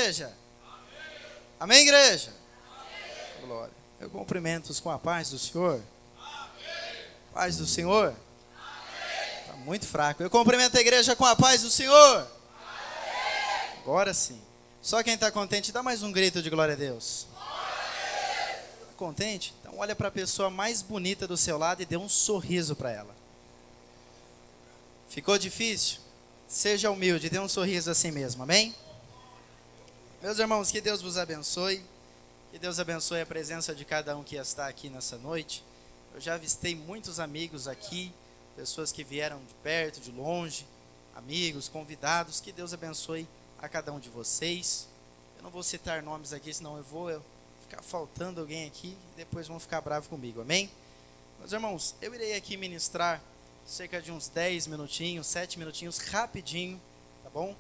igreja? Amém, igreja? Glória. Eu cumprimento-os com a paz do Senhor. Paz do Senhor. Está muito fraco. Eu cumprimento a igreja com a paz do Senhor. Agora sim. Só quem está contente, dá mais um grito de glória a Deus. Está contente? Então olha para a pessoa mais bonita do seu lado e dê um sorriso para ela. Ficou difícil? Seja humilde, dê um sorriso assim mesmo, amém? Meus irmãos, que Deus vos abençoe. Que Deus abençoe a presença de cada um que está aqui nessa noite. Eu já avistei muitos amigos aqui, pessoas que vieram de perto, de longe, amigos, convidados. Que Deus abençoe a cada um de vocês. Eu não vou citar nomes aqui, senão eu vou ficar faltando alguém aqui e depois vão ficar bravos comigo, amém? Meus irmãos, eu irei aqui ministrar cerca de uns 10 minutinhos, 7 minutinhos, rapidinho, tá bom?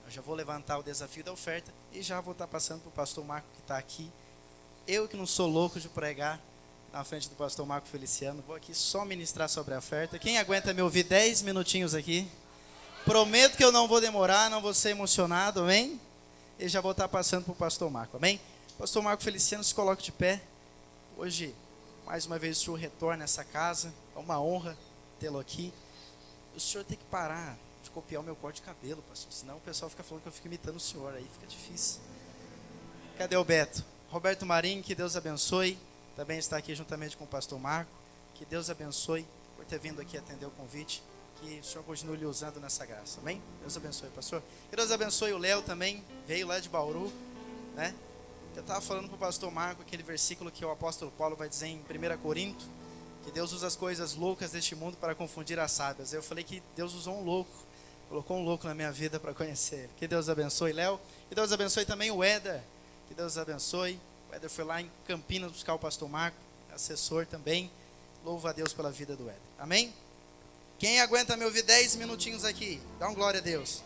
Eu já vou levantar o desafio da oferta e já vou estar passando para o pastor Marco que está aqui. Eu que não sou louco de pregar na frente do pastor Marco Feliciano, vou aqui só ministrar sobre a oferta. Quem aguenta me ouvir 10 minutinhos aqui? Prometo que eu não vou demorar, não vou ser emocionado, amém? E já vou estar passando para o pastor Marco, amém? Pastor Marco Feliciano, se coloque de pé. Hoje, mais uma vez, o senhor retorna a essa casa. É uma honra tê-lo aqui. O senhor tem que parar de copiar o meu corte de cabelo, pastor. Senão o pessoal fica falando que eu fico imitando o senhor. Aí fica difícil. Cadê o Beto? Roberto Marinho, que Deus abençoe. Também está aqui juntamente com o pastor Marco. Que Deus abençoe por ter vindo aqui atender o convite. Que o senhor continue lhe usando nessa graça. Amém? Deus abençoe, pastor. Que Deus abençoe o Léo também. Veio lá de Bauru, né? Eu estava falando para o pastor Marco aquele versículo que o apóstolo Paulo vai dizer em 1 Corinto, que Deus usa as coisas loucas deste mundo para confundir as sábias. Eu falei que Deus usou um louco, colocou um louco na minha vida para conhecer ele. Que Deus abençoe, Léo. Que Deus abençoe também o Éder. Que Deus abençoe. O Éder foi lá em Campinas buscar o pastor Marco, assessor também. Louvo a Deus pela vida do Éder. Amém? Quem aguenta me ouvir 10 minutinhos aqui? Dá um glória a Deus.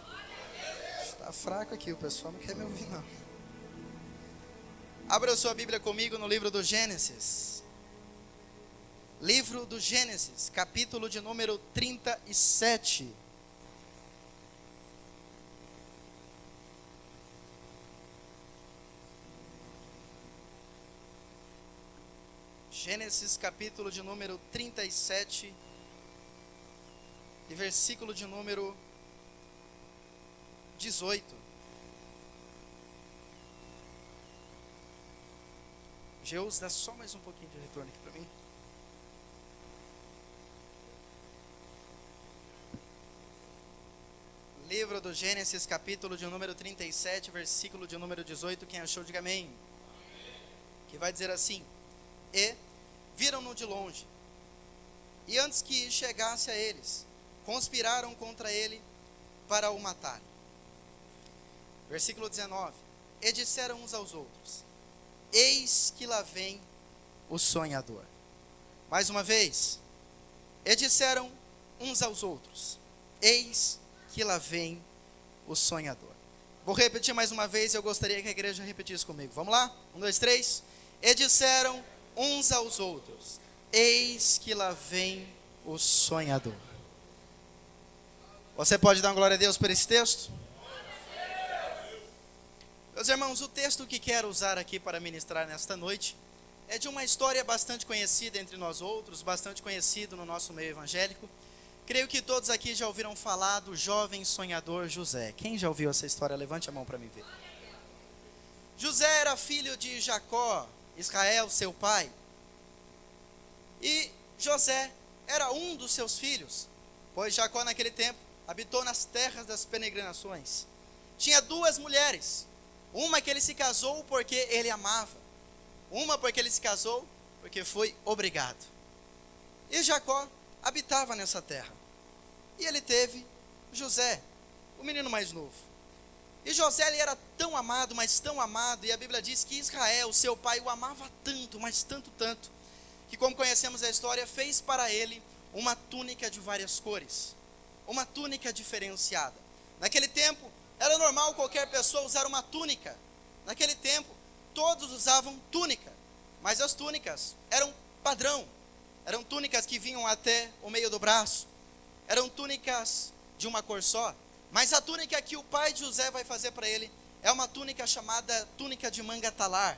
Está fraco aqui, o pessoal não quer me ouvir não. Abra a sua Bíblia comigo no livro do Gênesis. Livro do Gênesis, capítulo de número 37. Gênesis, capítulo de número 37. E versículo de número 18. Geus, dá só mais um pouquinho de retorno aqui para mim. Livro do Gênesis, capítulo de número 37, versículo de número 18. Quem achou, diga amém. Amém. Que vai dizer assim: E viram-no de longe, e antes que chegasse a eles, conspiraram contra ele para o matar. Versículo 19. E disseram uns aos outros: Eis que lá vem o sonhador. Mais uma vez. E disseram uns aos outros: Eis que lá vem o sonhador. Vou repetir mais uma vez, eu gostaria que a igreja repetisse comigo. Vamos lá? 1, 2, 3. E disseram uns aos outros: Eis que lá vem o sonhador. Você pode dar uma glória a Deus por esse texto? Meus irmãos, o texto que quero usar aqui para ministrar nesta noite é de uma história bastante conhecida entre nós outros, bastante conhecido no nosso meio evangélico. Creio que todos aqui já ouviram falar do jovem sonhador José. Quem já ouviu essa história? Levante a mão para me ver. José era filho de Jacó, Israel, seu pai. E José era um dos seus filhos, pois Jacó naquele tempo habitou nas terras das peregrinações. Tinha duas mulheres. Uma que ele se casou porque ele amava. Uma porque ele se casou porque foi obrigado. E Jacó habitava nessa terra. E ele teve José, o menino mais novo. E José, ele era tão amado, mas tão amado. E a Bíblia diz que Israel, seu pai, o amava tanto, mas tanto, tanto, que, como conhecemos a história, fez para ele uma túnica de várias cores. Uma túnica diferenciada. Naquele tempo, era normal qualquer pessoa usar uma túnica. Naquele tempo, todos usavam túnica. Mas as túnicas eram padrão. Eram túnicas que vinham até o meio do braço. Eram túnicas de uma cor só. Mas a túnica que o pai de José vai fazer para ele é uma túnica chamada túnica de manga talar,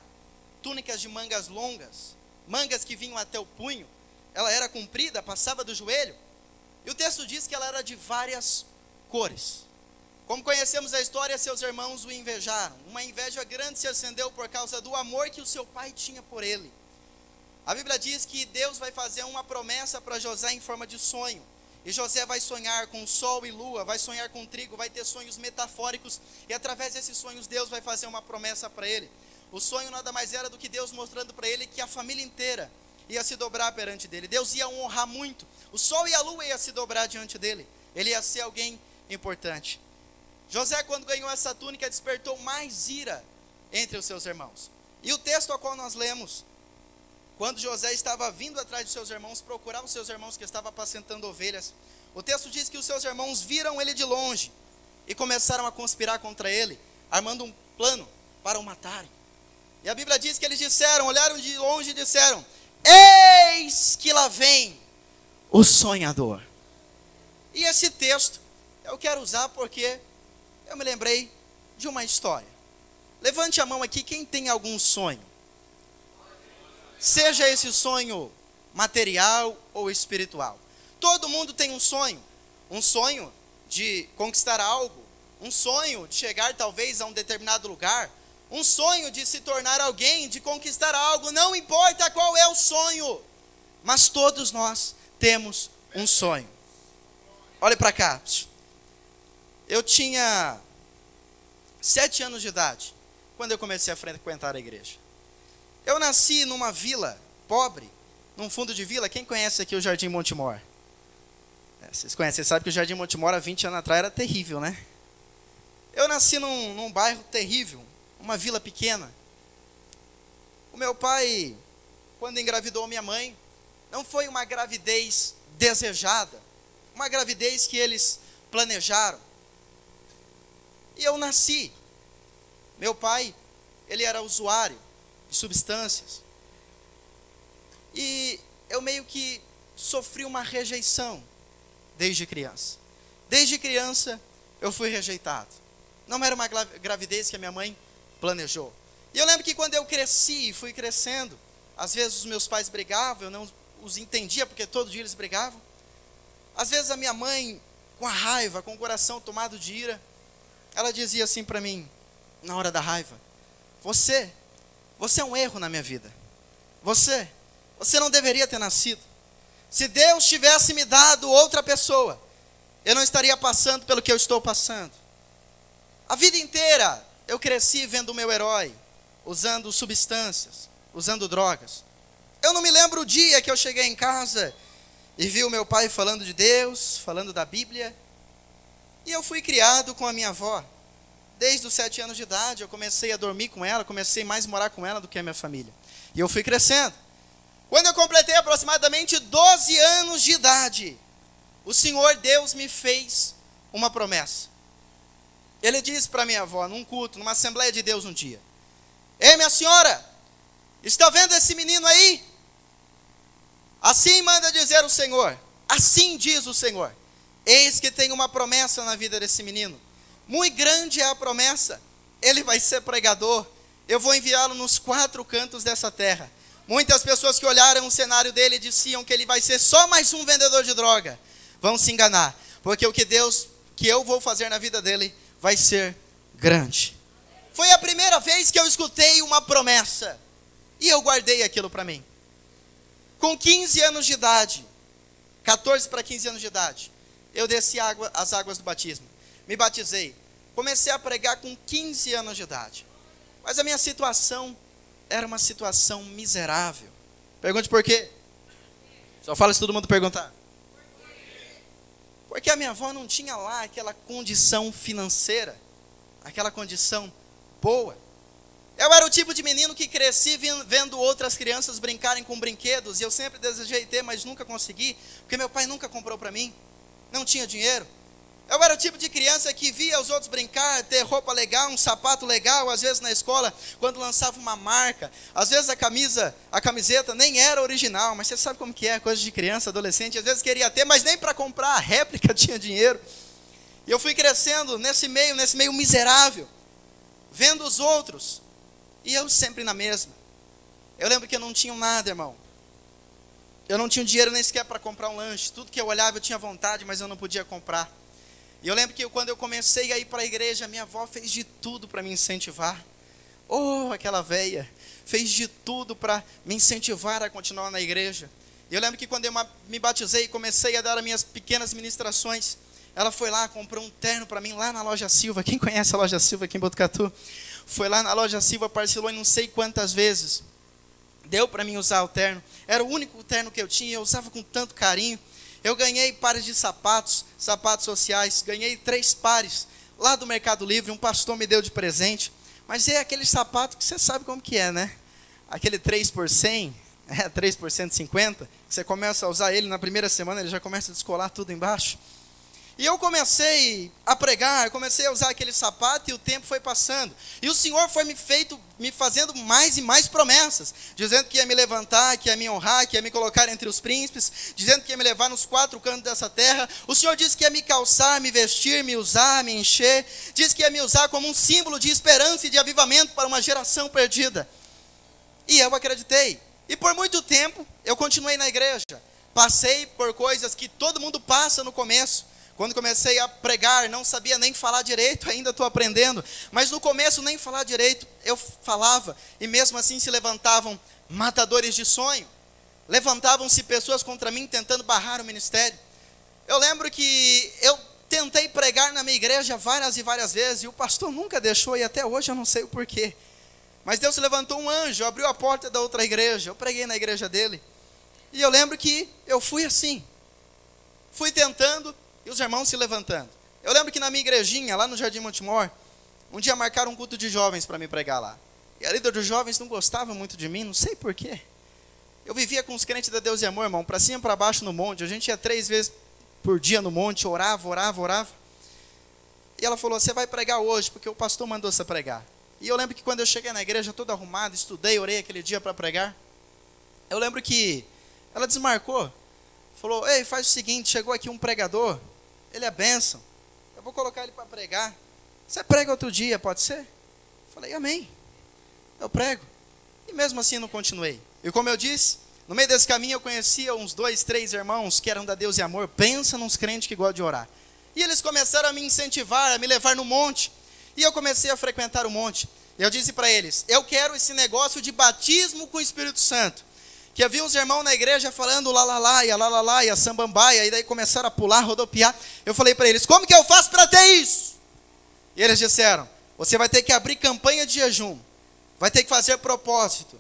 túnicas de mangas longas, mangas que vinham até o punho. Ela era comprida, passava do joelho, e o texto diz que ela era de várias cores. Como conhecemos a história, seus irmãos o invejaram. Uma inveja grande se acendeu por causa do amor que o seu pai tinha por ele. A Bíblia diz que Deus vai fazer uma promessa para José em forma de sonho. E José vai sonhar com sol e lua, vai sonhar com trigo, vai ter sonhos metafóricos. E através desses sonhos Deus vai fazer uma promessa para ele. O sonho nada mais era do que Deus mostrando para ele que a família inteira ia se dobrar perante dele. Deus ia honrar muito. O sol e a lua iam se dobrar diante dele. Ele ia ser alguém importante. José, quando ganhou essa túnica, despertou mais ira entre os seus irmãos. E o texto ao qual nós lemos, quando José estava vindo atrás de seus irmãos, procurar os seus irmãos que estavam apacentando ovelhas, o texto diz que os seus irmãos viram ele de longe e começaram a conspirar contra ele, armando um plano para o matarem. E a Bíblia diz que eles disseram, olharam de longe e disseram: eis que lá vem o sonhador. E esse texto eu quero usar porque eu me lembrei de uma história. Levante a mão aqui quem tem algum sonho. Seja esse sonho material ou espiritual. Todo mundo tem um sonho de conquistar algo, um sonho de chegar talvez a um determinado lugar, um sonho de se tornar alguém, de conquistar algo, não importa qual é o sonho, mas todos nós temos um sonho. Olhe para cá. Eu tinha 7 anos de idade quando eu comecei a frequentar a igreja. Eu nasci numa vila pobre, num fundo de vila. Quem conhece aqui o Jardim Montemor? Vocês conhecem, vocês sabem que o Jardim Montemor há 20 anos atrás era terrível, né? Eu nasci num bairro terrível, uma vila pequena. O meu pai, quando engravidou minha mãe, não foi uma gravidez desejada, uma gravidez que eles planejaram. E eu nasci. Meu pai, ele era usuário de substâncias. E eu meio que sofri uma rejeição desde criança. Desde criança eu fui rejeitado. Não era uma gravidez que a minha mãe planejou. E eu lembro que quando eu cresci e fui crescendo, às vezes os meus pais brigavam, eu não os entendia porque todo dia eles brigavam. Às vezes a minha mãe, com a raiva, com o coração tomado de ira, ela dizia assim para mim, na hora da raiva: Você é um erro na minha vida. Você não deveria ter nascido. Se Deus tivesse me dado outra pessoa, eu não estaria passando pelo que eu estou passando. A vida inteira eu cresci vendo o meu herói usando substâncias, usando drogas. Eu não me lembro o dia que eu cheguei em casa e vi o meu pai falando de Deus, falando da Bíblia. E eu fui criado com a minha avó. Desde os 7 anos de idade eu comecei a dormir com ela, comecei mais a morar com ela do que a minha família. E eu fui crescendo. Quando eu completei aproximadamente 12 anos de idade, o Senhor Deus me fez uma promessa. Ele disse para minha avó, num culto, numa Assembleia de Deus um dia: Ei, minha senhora, está vendo esse menino aí? Assim manda dizer o Senhor, assim diz o Senhor: eis que tem uma promessa na vida desse menino. Muito grande é a promessa. Ele vai ser pregador. Eu vou enviá-lo nos 4 cantos dessa terra. Muitas pessoas que olharam o cenário dele diziam que ele vai ser só mais um vendedor de droga. Vão se enganar, porque o que eu vou fazer na vida dele vai ser grande. Foi a primeira vez que eu escutei uma promessa e eu guardei aquilo para mim. Com 15 anos de idade, 14 para 15 anos de idade, eu desci as águas do batismo. Me batizei. Comecei a pregar com 15 anos de idade. Mas a minha situação era uma situação miserável. Pergunte por quê? Só fala se todo mundo perguntar. Porque a minha avó não tinha lá aquela condição financeira, aquela condição boa. Eu era o tipo de menino que cresci vendo outras crianças brincarem com brinquedos, e eu sempre desejei ter, mas nunca consegui, porque meu pai nunca comprou para mim, não tinha dinheiro. Eu era o tipo de criança que via os outros brincar, ter roupa legal, um sapato legal, às vezes na escola, quando lançava uma marca, às vezes a camiseta nem era original, mas você sabe como que é, coisa de criança, adolescente, às vezes queria ter, mas nem para comprar a réplica tinha dinheiro. E eu fui crescendo nesse meio miserável. vendo os outros, e eu sempre na mesma. Eu lembro que eu não tinha nada, irmão. Eu não tinha dinheiro nem sequer para comprar um lanche. Tudo que eu olhava eu tinha vontade, mas eu não podia comprar. E eu lembro que quando eu comecei a ir para a igreja, minha avó fez de tudo para me incentivar. Oh, aquela velha, fez de tudo para me incentivar a continuar na igreja. E eu lembro que quando eu me batizei e comecei a dar as minhas pequenas ministrações, ela foi lá, comprou um terno para mim lá na Loja Silva. Quem conhece a Loja Silva aqui em Botucatu? Foi lá na Loja Silva, parcelou em não sei quantas vezes. Deu para mim usar o terno. Era o único terno que eu tinha, eu usava com tanto carinho. Eu ganhei pares de sapatos, sapatos sociais. Ganhei 3 pares lá do Mercado Livre, um pastor me deu de presente. Mas é aquele sapato que você sabe como que é, né? Aquele 3 por 100, 3 por 150, que você começa a usar ele na primeira semana, ele já começa a descolar tudo embaixo. E eu comecei a pregar, comecei a usar aquele sapato e o tempo foi passando. E o Senhor foi me fazendo mais e mais promessas, dizendo que ia me levantar, que ia me honrar, que ia me colocar entre os príncipes, dizendo que ia me levar nos 4 cantos dessa terra. O Senhor disse que ia me calçar, me vestir, me usar, me encher. Disse que ia me usar como um símbolo de esperança e de avivamento para uma geração perdida. E eu acreditei. E por muito tempo eu continuei na igreja. Passei por coisas que todo mundo passa no começo. Quando comecei a pregar, não sabia nem falar direito, ainda estou aprendendo. Mas no começo, nem falar direito, eu falava. E mesmo assim se levantavam matadores de sonho. Levantavam-se pessoas contra mim, tentando barrar o ministério. Eu lembro que eu tentei pregar na minha igreja várias e várias vezes. E o pastor nunca deixou, e até hoje eu não sei o porquê. Mas Deus levantou um anjo, abriu a porta da outra igreja. Eu preguei na igreja dele. E eu lembro que eu fui assim. Fui tentando. E os irmãos se levantando. Eu lembro que na minha igrejinha, lá no Jardim Montemor, um dia marcaram um culto de jovens para me pregar lá. E a líder dos jovens não gostava muito de mim, não sei porquê. Eu vivia com os crentes da Deus e Amor, irmão, para cima e para baixo no monte. A gente ia 3 vezes por dia no monte, orava. E ela falou, você vai pregar hoje, porque o pastor mandou você pregar. E eu lembro que quando eu cheguei na igreja, todo arrumado, estudei, orei aquele dia para pregar. Eu lembro que ela desmarcou. Falou, ei, faz o seguinte, chegou aqui um pregador, ele é bênção, eu vou colocar ele para pregar, você prega outro dia, pode ser? Falei, amém, eu prego. E mesmo assim não continuei. E como eu disse, no meio desse caminho eu conhecia uns 2, 3 irmãos que eram da Deus e Amor. Pensa nos crentes que gostam de orar. E eles começaram a me incentivar, a me levar no monte. E eu comecei a frequentar o monte. E eu disse para eles, eu quero esse negócio de batismo com o Espírito Santo. Que havia uns irmãos na igreja falando lá, e a sambambaia, e daí começaram a pular, rodopiar. Eu falei para eles, como que eu faço para ter isso? E eles disseram, você vai ter que abrir campanha de jejum, vai ter que fazer propósito.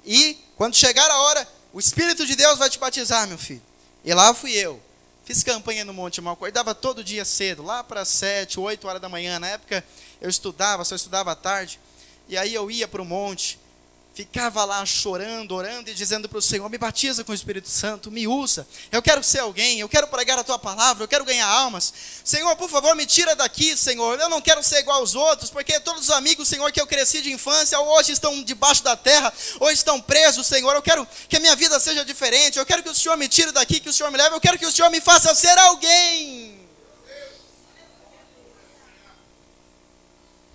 E quando chegar a hora, o Espírito de Deus vai te batizar, meu filho. E lá fui eu. Fiz campanha no monte, irmão. Acordava todo dia cedo, lá para 7, 8 horas da manhã. Na época eu estudava, só estudava à tarde. E aí eu ia para o monte. Ficava lá chorando, orando e dizendo para o Senhor, me batiza com o Espírito Santo, me usa, eu quero ser alguém, eu quero pregar a Tua palavra, eu quero ganhar almas. Senhor, por favor, me tira daqui, Senhor, eu não quero ser igual aos outros, porque todos os amigos, Senhor, que eu cresci de infância, hoje estão debaixo da terra, hoje estão presos, Senhor, eu quero que a minha vida seja diferente, eu quero que o Senhor me tire daqui, que o Senhor me leve, eu quero que o Senhor me faça ser alguém.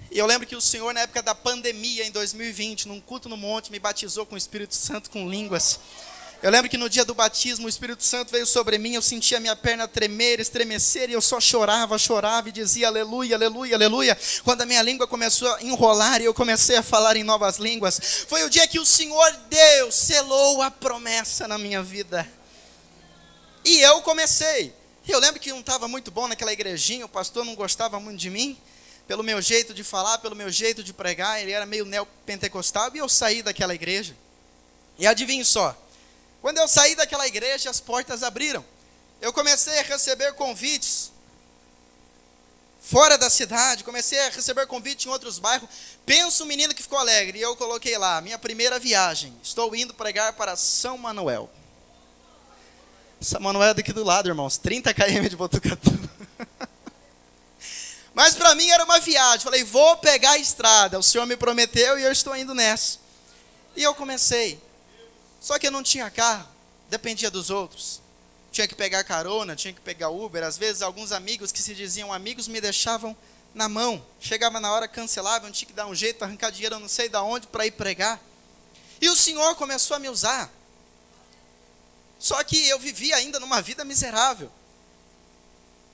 E eu lembro que o Senhor, na época da pandemia, em 2020, num culto no monte, me batizou com o Espírito Santo com línguas. Eu lembro que no dia do batismo, o Espírito Santo veio sobre mim, eu sentia a minha perna tremer, estremecer, e eu só chorava e dizia aleluia, aleluia, aleluia. Quando a minha língua começou a enrolar e eu comecei a falar em novas línguas, foi o dia que o Senhor Deus selou a promessa na minha vida. E eu comecei. Eu lembro que não estava muito bom naquela igrejinha, o pastor não gostava muito de mim, pelo meu jeito de falar, pelo meu jeito de pregar, ele era meio neopentecostal, e eu saí daquela igreja. E adivinhe só, quando eu saí daquela igreja, as portas abriram. Eu comecei a receber convites fora da cidade, comecei a receber convite em outros bairros. Pensa um menino que ficou alegre, e eu coloquei lá, minha primeira viagem, estou indo pregar para São Manuel. São Manuel é daqui do lado, irmãos, 30 km de Botucatu. Mas para mim era uma viagem, falei, vou pegar a estrada, o Senhor me prometeu e eu estou indo nessa. E eu comecei, só que eu não tinha carro, dependia dos outros. Tinha que pegar carona, tinha que pegar Uber, às vezes alguns amigos que se diziam amigos me deixavam na mão. Chegava na hora, cancelava, eu tinha que dar um jeito, arrancar dinheiro, eu não sei de onde, para ir pregar. E o Senhor começou a me usar. Só que eu vivia ainda numa vida miserável.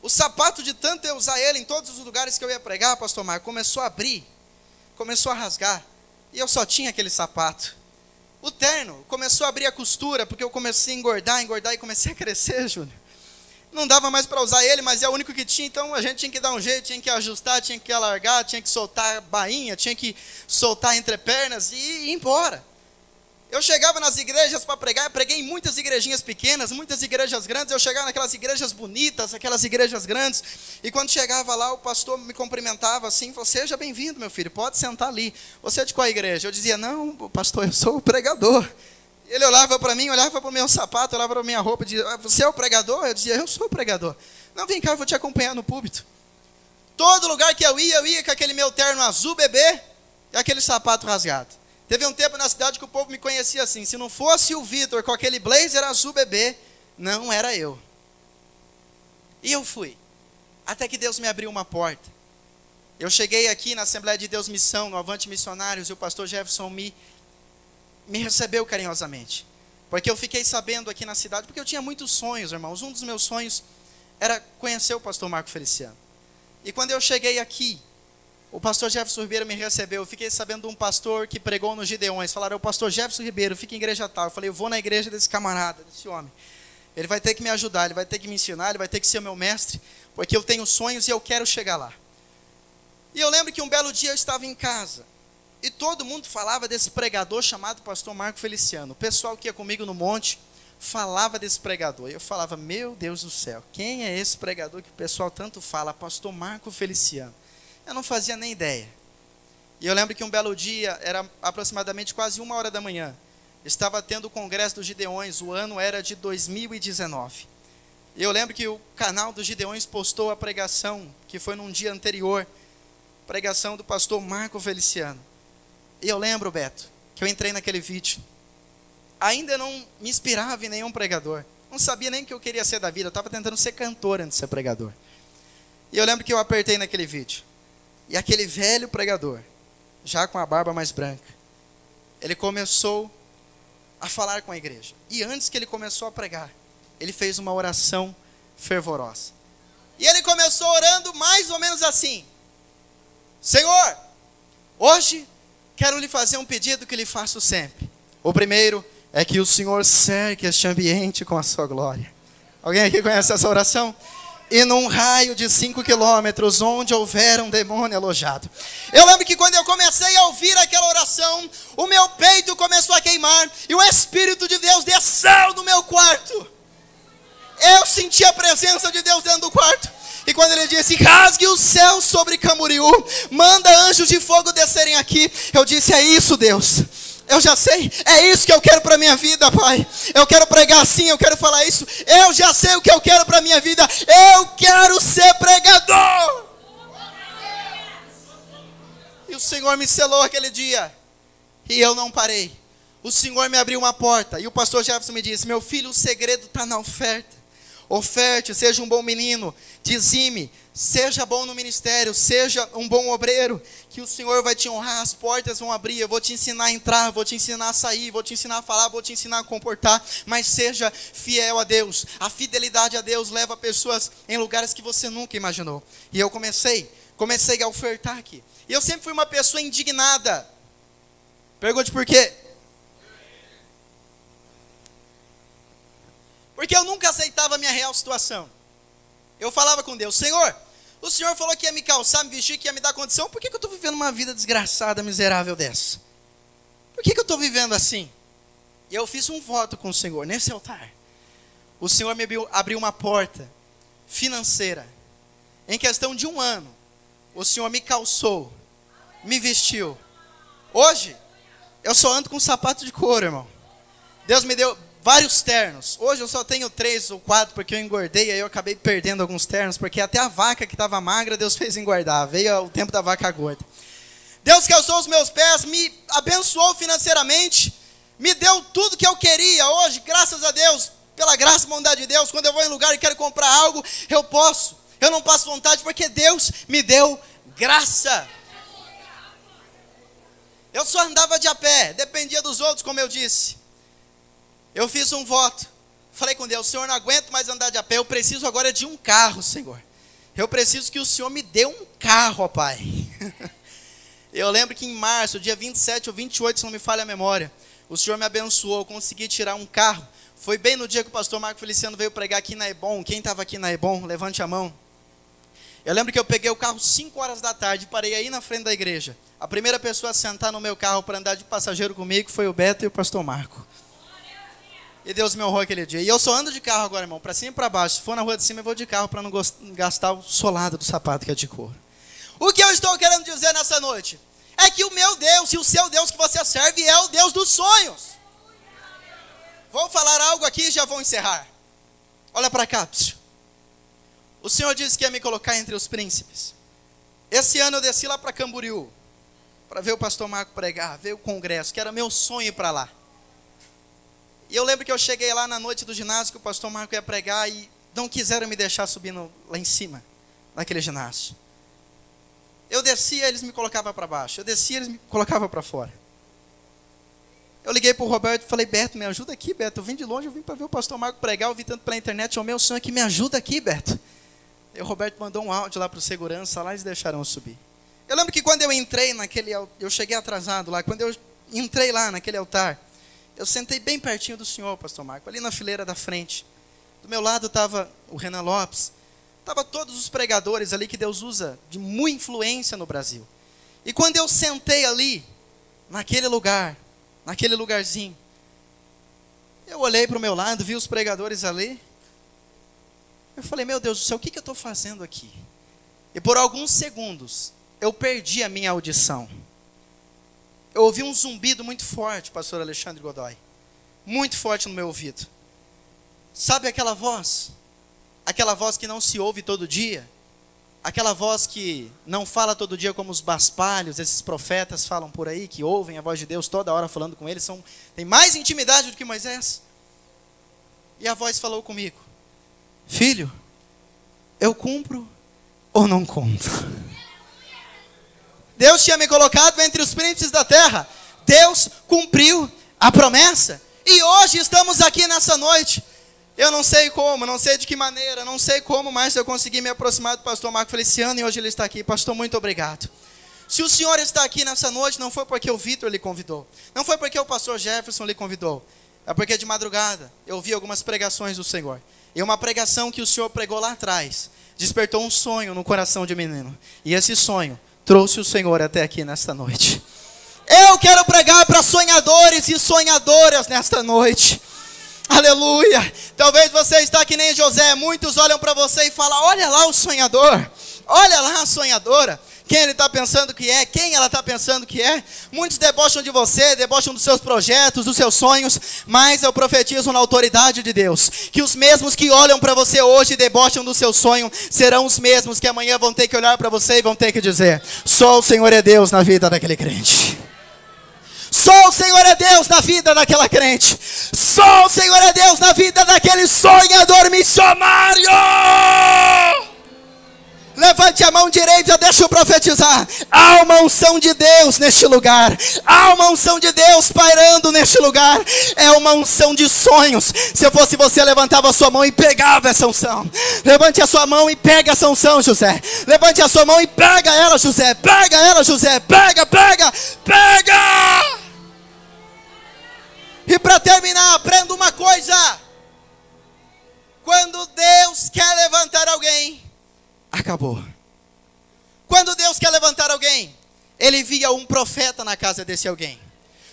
O sapato, de tanto eu usar ele em todos os lugares que eu ia pregar, pastor Marco, começou a abrir, começou a rasgar. E eu só tinha aquele sapato. O terno começou a abrir a costura, porque eu comecei a engordar e comecei a crescer, Júnior. Não dava mais para usar ele, mas é o único que tinha, então a gente tinha que dar um jeito, tinha que ajustar, tinha que alargar, tinha que soltar a bainha, tinha que soltar entre pernas e ir embora. Eu chegava nas igrejas para pregar, eu preguei em muitas igrejinhas pequenas, muitas igrejas grandes, eu chegava naquelas igrejas bonitas, aquelas igrejas grandes, e quando chegava lá, o pastor me cumprimentava assim, falou, seja bem-vindo, meu filho, pode sentar ali. Você é de qual igreja? Eu dizia, não, pastor, eu sou o pregador. Ele olhava para mim, olhava para o meu sapato, olhava para a minha roupa, dizia, você é o pregador? Eu dizia, eu sou o pregador. Não, vem cá, eu vou te acompanhar no púlpito. Todo lugar que eu ia com aquele meu terno azul bebê e aquele sapato rasgado. Teve um tempo na cidade que o povo me conhecia assim, se não fosse o Vitor com aquele blazer azul bebê, não era eu. E eu fui, até que Deus me abriu uma porta. Eu cheguei aqui na Assembleia de Deus Missão, no Avante Missionários, e o pastor Jefferson me recebeu carinhosamente, porque eu fiquei sabendo aqui na cidade, porque eu tinha muitos sonhos, irmãos. Um dos meus sonhos era conhecer o pastor Marco Feliciano. E quando eu cheguei aqui, o pastor Jefferson Ribeiro me recebeu. Eu fiquei sabendo de um pastor que pregou nos Gideões. Falaram, o pastor Jefferson Ribeiro, fica em igreja tal. Eu falei, eu vou na igreja desse camarada, desse homem. Ele vai ter que me ajudar, ele vai ter que me ensinar, ele vai ter que ser meu mestre, porque eu tenho sonhos e eu quero chegar lá. E eu lembro que um belo dia eu estava em casa, e todo mundo falava desse pregador chamado pastor Marco Feliciano. O pessoal que ia comigo no monte falava desse pregador. E eu falava, meu Deus do céu, quem é esse pregador que o pessoal tanto fala? Pastor Marco Feliciano. Eu não fazia nem ideia. E eu lembro que um belo dia, era aproximadamente quase 1h da manhã, estava tendo o congresso dos Gideões, o ano era de 2019. E eu lembro que o canal dos Gideões postou a pregação, que foi num dia anterior, pregação do pastor Marco Feliciano. E eu lembro, Beto, que eu entrei naquele vídeo. Ainda não me inspirava em nenhum pregador. Não sabia nem o que eu queria ser da vida. Eu estava tentando ser cantor antes de ser pregador. E eu lembro que eu apertei naquele vídeo. E aquele velho pregador, já com a barba mais branca, ele começou a falar com a igreja. E antes que ele começou a pregar, ele fez uma oração fervorosa. E ele começou orando mais ou menos assim: Senhor, hoje quero lhe fazer um pedido que lhe faço sempre. O primeiro é que o Senhor cerque este ambiente com a sua glória. Alguém aqui conhece essa oração? E num raio de 5 quilômetros, onde houver um demônio alojado. Eu lembro que quando eu comecei a ouvir aquela oração, o meu peito começou a queimar, e o Espírito de Deus desceu no meu quarto. Eu senti a presença de Deus dentro do quarto. E quando ele disse, rasgue o céu sobre Camboriú, manda anjos de fogo descerem aqui, eu disse, é isso, Deus. Eu já sei, é isso que eu quero para a minha vida, Pai. Eu quero pregar assim, eu quero falar isso. Eu já sei o que eu quero para a minha vida. Eu quero ser pregador. E o Senhor me selou aquele dia. E eu não parei. O Senhor me abriu uma porta. E o pastor Jefferson me disse, meu filho, o segredo está na oferta. Oferte, seja um bom menino, dizime, seja bom no ministério, seja um bom obreiro, que o Senhor vai te honrar, as portas vão abrir, eu vou te ensinar a entrar, vou te ensinar a sair, vou te ensinar a falar, vou te ensinar a comportar, mas seja fiel a Deus. A fidelidade a Deus leva pessoas em lugares que você nunca imaginou. E eu comecei a ofertar aqui. E eu sempre fui uma pessoa indignada. Pergunte por quê? Porque eu nunca aceitava a minha real situação. Eu falava com Deus, Senhor, o Senhor falou que ia me calçar, me vestir, que ia me dar condição. Por que eu estou vivendo uma vida desgraçada, miserável dessa? Por que eu estou vivendo assim? E eu fiz um voto com o Senhor, nesse altar. O Senhor me abriu uma porta financeira. Em questão de 1 ano, o Senhor me calçou, me vestiu. Hoje, eu só ando com sapato de couro, irmão. Deus me deu vários ternos. Hoje eu só tenho 3 ou 4 porque eu engordei, aí eu acabei perdendo alguns ternos, porque até a vaca que estava magra, Deus fez engordar. Veio o tempo da vaca gorda. Deus calçou os meus pés, me abençoou financeiramente, me deu tudo que eu queria. Hoje, graças a Deus, pela graça e bondade de Deus, quando eu vou em lugar e quero comprar algo, eu posso. Eu não passo vontade porque Deus me deu graça. Eu só andava de a pé, dependia dos outros, como eu disse. Eu fiz um voto. Falei com Deus: Senhor, não aguento mais andar de a pé. Eu preciso agora de um carro, Senhor. Eu preciso que o Senhor me dê um carro, ó Pai. Eu lembro que em março, dia 27 ou 28, se não me falha a memória, o Senhor me abençoou, eu consegui tirar um carro. Foi bem no dia que o pastor Marco Feliciano veio pregar aqui na Ebon. Quem estava aqui na Ebon, levante a mão. Eu lembro que eu peguei o carro 5 horas da tarde, parei aí na frente da igreja. A primeira pessoa a sentar no meu carro para andar de passageiro comigo foi o Beto e o pastor Marco. E Deus me honrou aquele dia. E eu só ando de carro agora, irmão, para cima e para baixo. Se for na rua de cima, eu vou de carro para não gastar o solado do sapato que é de couro. O que eu estou querendo dizer nessa noite é que o meu Deus e o seu Deus que você serve é o Deus dos sonhos. Vou falar algo aqui e já vou encerrar. Olha para cá, psiu. O Senhor disse que ia me colocar entre os príncipes. Esse ano eu desci lá para Camboriú, para ver o pastor Marco pregar, ver o congresso, que era meu sonho ir para lá. E eu lembro que eu cheguei lá na noite do ginásio, que o pastor Marco ia pregar, e não quiseram me deixar subir lá em cima, naquele ginásio. Eu descia, eles me colocavam para baixo. Eu descia, eles me colocavam para fora. Eu liguei para o Roberto e falei: Beto, me ajuda aqui, Beto. Eu vim de longe, eu vim para ver o pastor Marco pregar, eu vi tanto pela internet, o meu sonho aqui, me ajuda aqui, Beto. E o Roberto mandou um áudio lá para o segurança, lá eles deixaram eu subir. Eu lembro que quando eu entrei eu cheguei atrasado lá, quando eu entrei lá naquele altar, eu sentei bem pertinho do senhor, pastor Marco, ali na fileira da frente. Do meu lado estava o Renan Lopes, estava todos os pregadores ali que Deus usa de muita influência no Brasil. E quando eu sentei ali, naquele lugar, naquele lugarzinho, eu olhei para o meu lado, vi os pregadores ali. Eu falei: meu Deus do céu, o que eu estou fazendo aqui? E por alguns segundos, eu perdi a minha audição. Eu ouvi um zumbido muito forte, pastor Alexandre Godoy. Muito forte no meu ouvido. Sabe aquela voz? Aquela voz que não se ouve todo dia? Aquela voz que não fala todo dia como os baspalhos, esses profetas falam por aí, que ouvem a voz de Deus toda hora falando com eles, tem mais intimidade do que Moisés. E a voz falou comigo: filho, eu cumpro ou não cumpro? Deus tinha me colocado entre os príncipes da terra. Deus cumpriu a promessa. E hoje estamos aqui nessa noite. Eu não sei como, não sei de que maneira, não sei como, mas eu consegui me aproximar do pastor Marco Feliciano e hoje ele está aqui. Pastor, muito obrigado. Se o senhor está aqui nessa noite, não foi porque o Vitor lhe convidou, não foi porque o pastor Jefferson lhe convidou, é porque de madrugada eu vi algumas pregações do Senhor. E uma pregação que o senhor pregou lá atrás despertou um sonho no coração de menino. E esse sonho trouxe o Senhor até aqui nesta noite. Eu quero pregar para sonhadores e sonhadoras nesta noite. Aleluia. Talvez você está que nem José. Muitos olham para você e falam: olha lá o sonhador, olha lá a sonhadora. Quem ele está pensando que é? Quem ela está pensando que é? Muitos debocham de você, debocham dos seus projetos, dos seus sonhos. Mas eu profetizo na autoridade de Deus que os mesmos que olham para você hoje e debocham do seu sonho serão os mesmos que amanhã vão ter que olhar para você e vão ter que dizer: só o Senhor é Deus na vida daquele crente. Só o Senhor é Deus na vida daquela crente. Só o Senhor é Deus na vida daquele sonhador missionário. Levante a mão direita, deixa eu profetizar. Há uma unção de Deus neste lugar. Há uma unção de Deus pairando neste lugar. É uma unção de sonhos. Se eu fosse você, levantava a sua mão e pegava essa unção. Levante a sua mão e pega essa unção, José. Levante a sua mão e pega ela, José. Pega ela, José. Pega, pega, pega. E para terminar, aprenda uma coisa. Quando Deus quer levantar alguém, acabou. Quando Deus quer levantar alguém, Ele envia um profeta na casa desse alguém.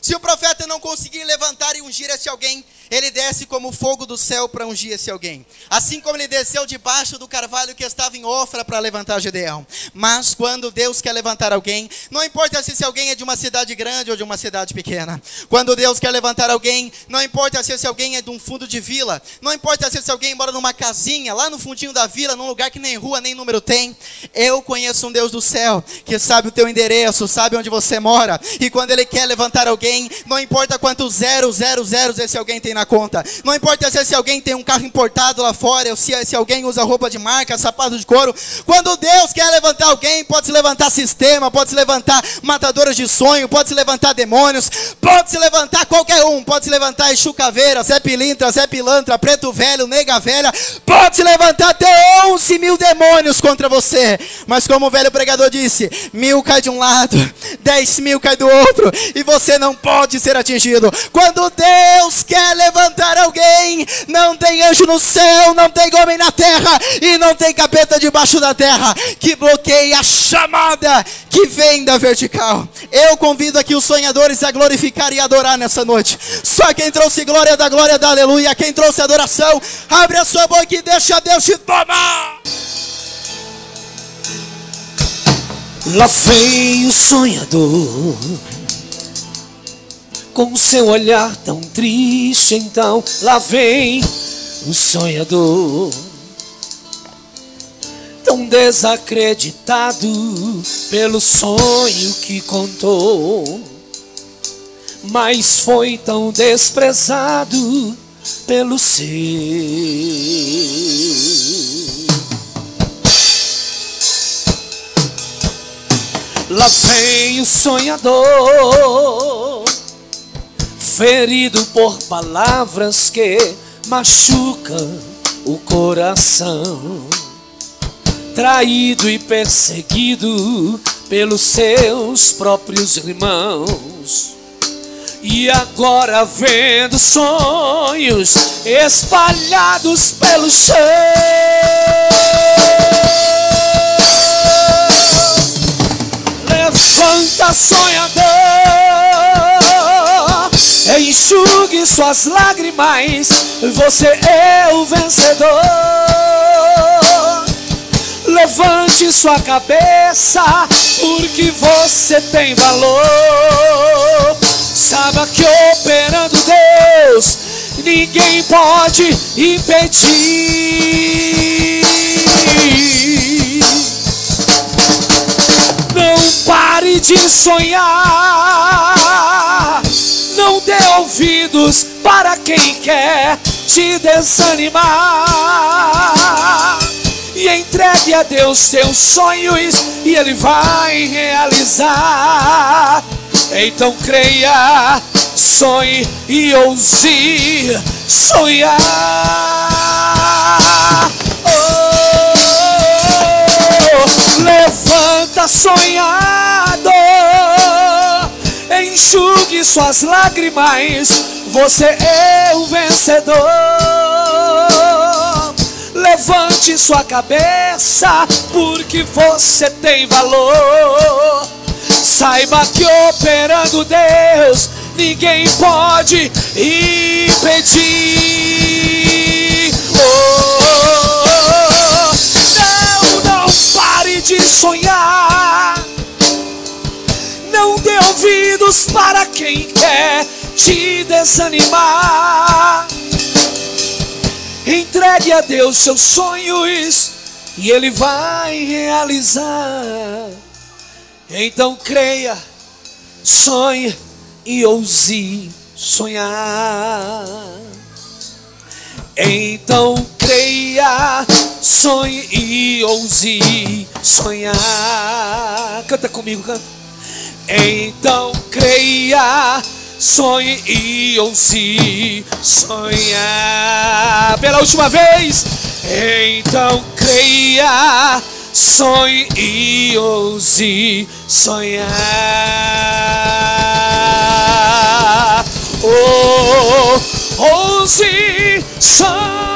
Se o profeta não conseguir levantar e ungir esse alguém, ele desce como fogo do céu para ungir esse alguém. Assim como ele desceu debaixo do carvalho que estava em Ofra para levantar Gedeão. Mas quando Deus quer levantar alguém, não importa se esse alguém é de uma cidade grande ou de uma cidade pequena. Quando Deus quer levantar alguém, não importa se esse alguém é de um fundo de vila. Não importa se esse alguém mora numa casinha, lá no fundinho da vila, num lugar que nem rua, nem número tem. Eu conheço um Deus do céu, que sabe o teu endereço, sabe onde você mora. E quando Ele quer levantar alguém, não importa quantos zeros esse alguém tem na conta. Não importa se esse alguém tem um carro importado lá fora, ou se esse alguém usa roupa de marca, sapato de couro. Quando Deus quer levantar levantar alguém, pode se levantar sistema, pode se levantar matadores de sonho, pode se levantar demônios, pode se levantar qualquer um, pode se levantar Exu Caveira, Zé Pilintra, Zé Pilantra, Preto Velho, Nega Velha, pode se levantar até 11.000 demônios contra você, mas como o velho pregador disse, 1.000 cai de um lado, 10.000 cai do outro, e você não pode ser atingido. Quando Deus quer levantar alguém, não tem anjo no céu, não tem homem na terra, e não tem capeta debaixo da terra, que bloqueie a chamada que vem da vertical. Eu convido aqui os sonhadores a glorificar e adorar nessa noite. Só quem trouxe glória da aleluia, quem trouxe adoração, abre a sua boca e deixa Deus te tomar. Lá vem o sonhador, com seu olhar tão triste. Então lá vem o sonhador, tão desacreditado pelo sonho que contou, mas foi tão desprezado pelo seu. Lá vem o sonhador, ferido por palavras que machucam o coração, traído e perseguido pelos seus próprios irmãos, e agora vendo sonhos espalhados pelo chão. Levanta, sonhador, enxugue suas lágrimas, você é o vencedor. Levante sua cabeça, porque você tem valor. Saiba que operando Deus, ninguém pode impedir. Não pare de sonhar, não dê ouvidos para quem quer te desanimar, e entregue a Deus seus sonhos e Ele vai realizar. Então creia, sonhe e ouse sonhar. Levanta, sonhador, enxugue suas lágrimas, você é o vencedor. Levante sua cabeça, porque você tem valor. Saiba que operando Deus, ninguém pode impedir. Não pare de sonhar, não dê ouvidos para quem quer te desanimar. Entregue a Deus seus sonhos e Ele vai realizar. Então creia, sonhe e ouse sonhar. Então creia, sonhe e ouse sonhar. Canta comigo, canta. Então creia, sonhe e ouse sonhar. Pela última vez. Então creia, sonhe e ouse sonhar. Ouse sonhar.